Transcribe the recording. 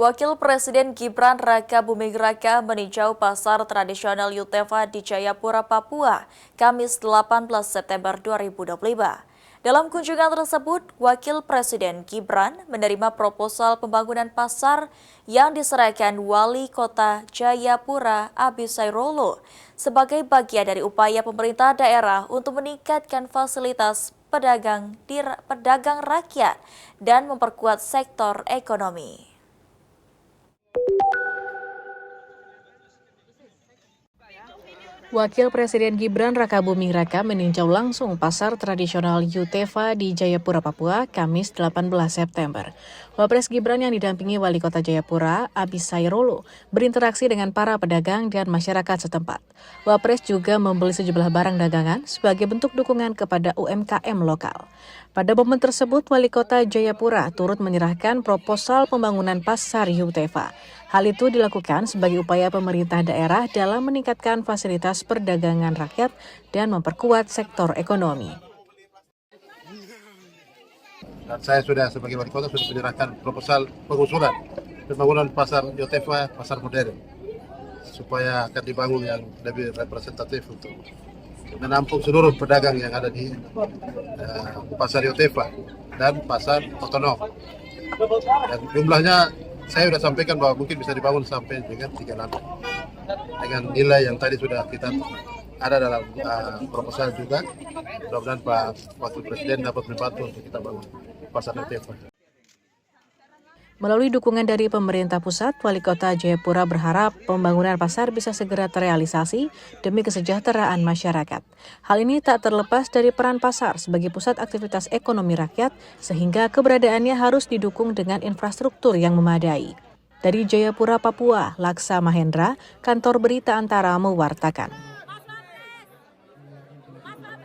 Wakil Presiden Gibran Raka Buming Raka meninjau pasar tradisional Yutefa di Jayapura, Papua, Kamis 18 September 2025. Dalam kunjungan tersebut, Wakil Presiden Gibran menerima proposal pembangunan pasar yang diserahkan Wali Kota Jayapura Abis Sairolo sebagai bagian dari upaya pemerintah daerah untuk meningkatkan fasilitas pedagang rakyat dan memperkuat sektor ekonomi. Wakil Presiden Gibran Raka Buming Raka meninjau langsung pasar tradisional Yutefa di Jayapura, Papua, Kamis 18 September. Wapres Gibran yang didampingi Wali Kota Jayapura, Abis Sairolo, berinteraksi dengan para pedagang dan masyarakat setempat. Wapres juga membeli sejumlah barang dagangan sebagai bentuk dukungan kepada UMKM lokal. Pada momen tersebut, Wali Kota Jayapura turut menyerahkan proposal pembangunan pasar Yutefa. Hal itu dilakukan sebagai upaya pemerintah daerah dalam meningkatkan fasilitas perdagangan rakyat dan memperkuat sektor ekonomi. Dan saya sudah sebagai wali kota sudah menyerahkan proposal pengusulan pembangunan pasar Yutefa, pasar modern, supaya akan dibangun yang lebih representatif untuk menampung seluruh pedagang yang ada di pasar Yutefa dan pasar otonom. Dan jumlahnya saya sudah sampaikan bahwa mungkin bisa dibangun sampai dengan 3 lantai dengan nilai yang tadi sudah kita ada dalam proposal juga. Mudah-mudahan Pak Wakil Presiden dapat membantu untuk kita bangun pasar Yutefa. Melalui dukungan dari pemerintah pusat, Wali Kota Jayapura berharap pembangunan pasar bisa segera terrealisasi demi kesejahteraan masyarakat. Hal ini tak terlepas dari peran pasar sebagai pusat aktivitas ekonomi rakyat, sehingga keberadaannya harus didukung dengan infrastruktur yang memadai. Dari Jayapura, Papua, Laksa Mahendra, Kantor Berita Antara mewartakan.